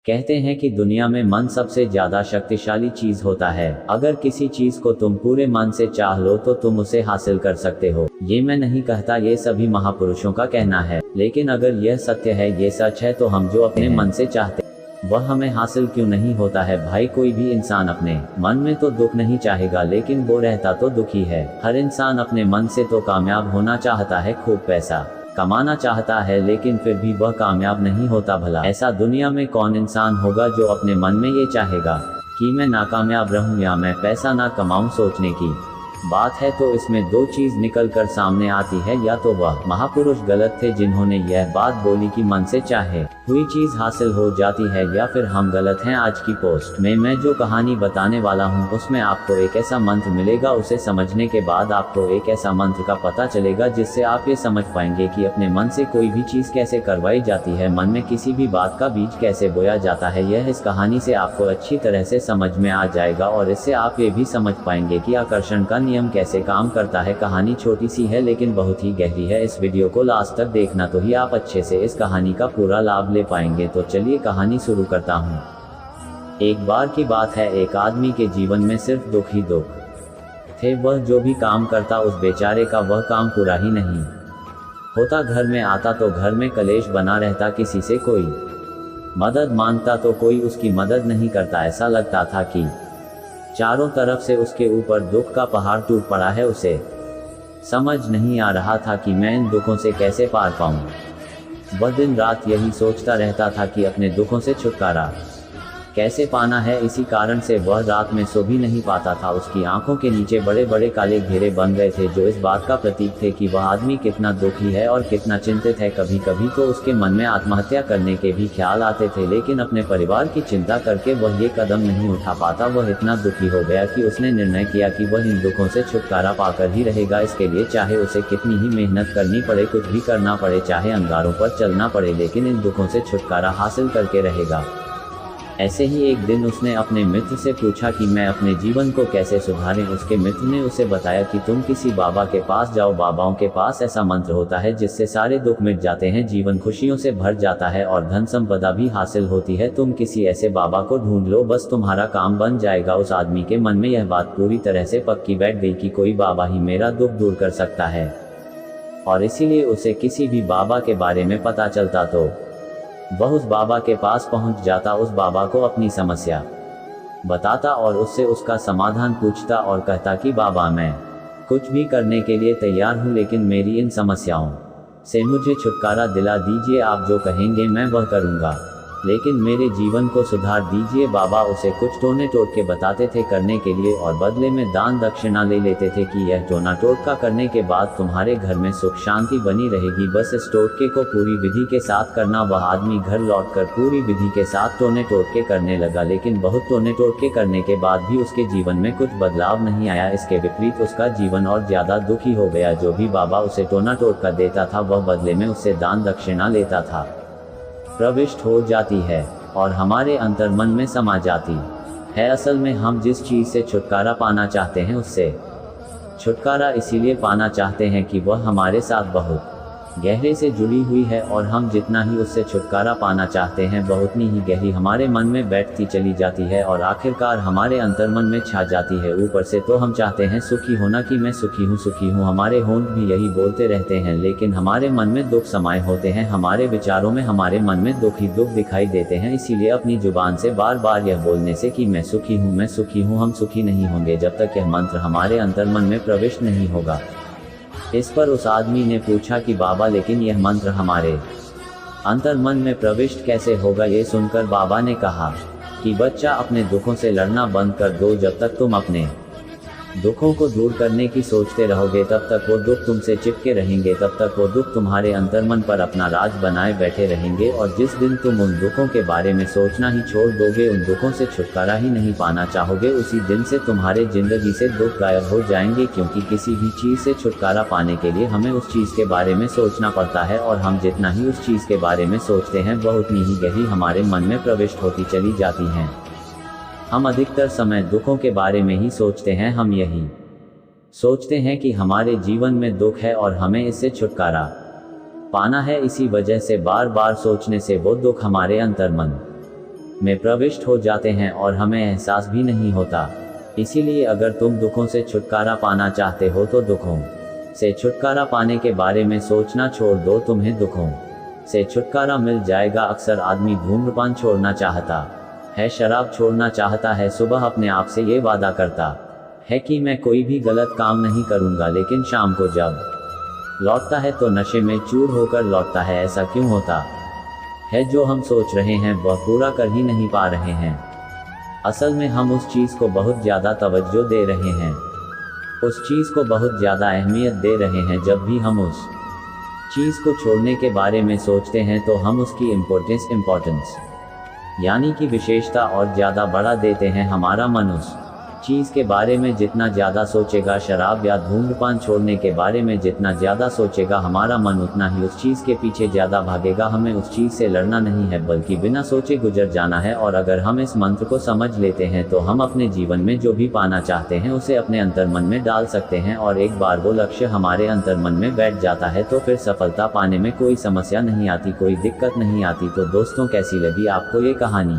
कहते हैं कि दुनिया में मन सबसे ज्यादा शक्तिशाली चीज होता है। अगर किसी चीज को तुम पूरे मन से चाह लो तो तुम उसे हासिल कर सकते हो। ये मैं नहीं कहता, ये सभी महापुरुषों का कहना है। लेकिन अगर यह सत्य है, ये सच है, तो हम जो अपने मन से चाहते हैं वह हमें हासिल क्यों नहीं होता है भाई। कोई भी इंसान अपने मन में तो दुख नहीं चाहेगा, लेकिन वो रहता तो दुखी है। हर इंसान अपने मन से तो कामयाब होना चाहता है, खूब पैसा कमाना चाहता है, लेकिन फिर भी वह कामयाब नहीं होता। भला ऐसा दुनिया में कौन इंसान होगा जो अपने मन में ये चाहेगा कि मैं नाकामयाब रहूं या मैं पैसा ना कमाऊं। सोचने की बात है तो इसमें दो चीज निकल कर सामने आती है, या तो वह महापुरुष गलत थे जिन्होंने यह बात बोली कि मन से चाहे हुई चीज हासिल हो जाती है, या फिर हम गलत हैं। आज की पोस्ट में मैं जो कहानी बताने वाला हूं उसमें आपको एक ऐसा मंत्र मिलेगा। उसे समझने के बाद आपको एक ऐसा मंत्र का पता चलेगा जिससे आप ये समझ पाएंगे कि अपने मन से कोई भी चीज कैसे करवाई जाती है, मन में किसी भी बात का बीज कैसे बोया जाता है। यह इस कहानी से आपको अच्छी तरह से समझ में आ जाएगा और इससे आप ये भी समझ पाएंगे कि आकर्षण का नियम कैसे काम करता है। कहानी छोटी सी है लेकिन बहुत ही गहरी है। इस वीडियो को लास्ट तक देखना तो ही आप अच्छे से इस कहानी का पूरा लाभ ले पाएंगे। तो चलिए कहानी शुरू करता हूँ। एक बार की बात है, एक आदमी के जीवन में सिर्फ दुख ही दुख थे। वह जो भी काम करता उस बेचारे का वह काम पूरा ही नहीं होता। घर में आता तो घर में कलेश बना रहता, किसी से कोई मदद मांगता तो कोई उसकी मदद नहीं करता। ऐसा लगता था कि चारों तरफ से उसके ऊपर दुख का पहाड़ टूट पड़ा है। उसे समझ नहीं आ रहा था कि मैं इन दुखों से कैसे पार पाऊं। वह दिन रात यही सोचता रहता था कि अपने दुखों से छुटकारा कैसे पाना है। इसी कारण से वह रात में सो भी नहीं पाता था। उसकी आंखों के नीचे बड़े बड़े काले घेरे बन गए थे, जो इस बात का प्रतीक थे कि वह आदमी कितना दुखी है और कितना चिंतित है। कभी कभी तो उसके मन में आत्महत्या करने के भी ख्याल आते थे, लेकिन अपने परिवार की चिंता करके वह ये कदम नहीं उठा पाता। वह इतना दुखी हो गया कि उसने निर्णय किया कि वह इन दुखों से छुटकारा पाकर ही रहेगा। इसके लिए चाहे उसे कितनी ही मेहनत करनी पड़े, कुछ भी करना पड़े, चाहे अंगारों पर चलना पड़े, लेकिन इन दुखों से छुटकारा हासिल करके रहेगा। ऐसे ही एक दिन उसने अपने मित्र से पूछा कि मैं अपने जीवन को कैसे सुधारें। उसके मित्र ने उसे बताया कि तुम किसी बाबा के पास जाओ। बाबाओं के पास ऐसा मंत्र होता है जिससे सारे दुख मिट जाते हैं, जीवन खुशियों से भर जाता है और धन संपदा भी हासिल होती है। तुम किसी ऐसे बाबा को ढूंढ लो, बस तुम्हारा काम बन जाएगा। उस आदमी के मन में यह बात पूरी तरह से पक्की बैठ गई कि कोई बाबा ही मेरा दुख दूर कर सकता है, और इसीलिए उसे किसी भी बाबा के बारे में पता चलता तो वह उस बाबा के पास पहुंच जाता, उस बाबा को अपनी समस्या बताता और उससे उसका समाधान पूछता और कहता कि बाबा, मैं कुछ भी करने के लिए तैयार हूं, लेकिन मेरी इन समस्याओं से मुझे छुटकारा दिला दीजिए। आप जो कहेंगे मैं वह करूंगा, लेकिन मेरे जीवन को सुधार दीजिए। बाबा उसे कुछ टोने टोटके बताते थे करने के लिए और बदले में दान दक्षिणा ले लेते थे कि यह टोना टोटका करने के बाद तुम्हारे घर में सुख शांति बनी रहेगी। बस इस टोटके को पूरी विधि के साथ करना। वह आदमी घर लौटकर पूरी विधि के साथ टोने टोटके करने लगा, लेकिन बहुत टोने टोटके करने के बाद भी उसके जीवन में कुछ बदलाव नहीं आया। इसके विपरीत उसका जीवन और ज्यादा दुखी हो गया। जो भी बाबा उसे टोना टोटका देता था वह बदले में उससे दान दक्षिणा लेता था। प्रविष्ट हो जाती है और हमारे अंतर्मन में समा जाती है। असल में हम जिस चीज से छुटकारा पाना चाहते हैं उससे छुटकारा इसीलिए पाना चाहते हैं कि वह हमारे साथ बहुत गहरे से जुड़ी हुई है, और हम जितना ही उससे छुटकारा पाना चाहते हैं वह उतनी ही गहरी हमारे मन में बैठती चली जाती है और आखिरकार हमारे अंतर्मन में छा जाती है। ऊपर से तो हम चाहते हैं सुखी होना कि मैं सुखी हूँ, हमारे होंठ भी यही बोलते रहते हैं, लेकिन हमारे मन में दुख समाये होते हैं। हमारे विचारों में हमारे मन में दुख ही दुख दिखाई देते हैं। इसीलिए अपनी जुबान से बार बार यह बोलने से कि मैं सुखी हूँ, हम सुखी नहीं होंगे जब तक यह मंत्र हमारे अंतर्मन में प्रविष्ट नहीं होगा। इस पर उस आदमी ने पूछा कि बाबा, लेकिन यह मंत्र हमारे अंतर्मन में प्रविष्ट कैसे होगा। ये सुनकर बाबा ने कहा कि बच्चा, अपने दुखों से लड़ना बंद कर दो। जब तक तुम अपने दुखों को दूर करने की सोचते रहोगे तब तक वो दुख तुमसे चिपके रहेंगे, तब तक वो दुख तुम्हारे अंतर्मन पर अपना राज बनाए बैठे रहेंगे। और जिस दिन तुम उन दुखों के बारे में सोचना ही छोड़ दोगे, उन दुखों से छुटकारा ही नहीं पाना चाहोगे, उसी दिन से तुम्हारे जिंदगी से दुख गायब हो जाएंगे। क्योंकि किसी भी चीज से छुटकारा पाने के लिए हमें उस चीज के बारे में सोचना पड़ता है, और हम जितना ही उस चीज के बारे में सोचते हैं वह उतनी ही गहरी हमारे मन में प्रविष्ट होती चली जाती हैं। हम अधिकतर समय दुखों के बारे में ही सोचते हैं। हम यही सोचते हैं कि हमारे जीवन में दुख है और हमें इससे छुटकारा पाना है। इसी वजह से बार बार सोचने से वो दुख हमारे अंतर्मन में प्रविष्ट हो जाते हैं और हमें एहसास भी नहीं होता। इसीलिए अगर तुम दुखों से छुटकारा पाना चाहते हो तो दुखों से छुटकारा पाने के बारे में सोचना छोड़ दो, तुम्हें दुखों से छुटकारा मिल जाएगा। अक्सर आदमी धूम्रपान छोड़ना चाहता है, शराब छोड़ना चाहता है, सुबह अपने आप से ये वादा करता है कि मैं कोई भी गलत काम नहीं करूंगा, लेकिन शाम को जब लौटता है तो नशे में चूर होकर लौटता है। ऐसा क्यों होता है? जो हम सोच रहे हैं वह पूरा कर ही नहीं पा रहे हैं। असल में हम उस चीज़ को बहुत ज़्यादा तवज्जो दे रहे हैं, उस चीज़ को बहुत ज़्यादा अहमियत दे रहे हैं। जब भी हम उस चीज़ को छोड़ने के बारे में सोचते हैं तो हम उसकी इम्पोर्टेंस यानी कि विशेषता और ज़्यादा बढ़ा देते हैं। हमारा मन उस चीज़ के बारे में जितना ज़्यादा सोचेगा, शराब या धूम्रपान छोड़ने के बारे में जितना ज़्यादा सोचेगा, हमारा मन उतना ही उस चीज़ के पीछे ज़्यादा भागेगा। हमें उस चीज़ से लड़ना नहीं है, बल्कि बिना सोचे गुजर जाना है। और अगर हम इस मंत्र को समझ लेते हैं तो हम अपने जीवन में जो भी पाना चाहते हैं उसे अपने अंतर मन में डाल सकते हैं। और एक बार वो लक्ष्य हमारे अंतर मन में बैठ जाता है तो फिर सफलता पाने में कोई समस्या नहीं आती, कोई दिक्कत नहीं आती। तो दोस्तों, कैसी लगी आपको ये कहानी?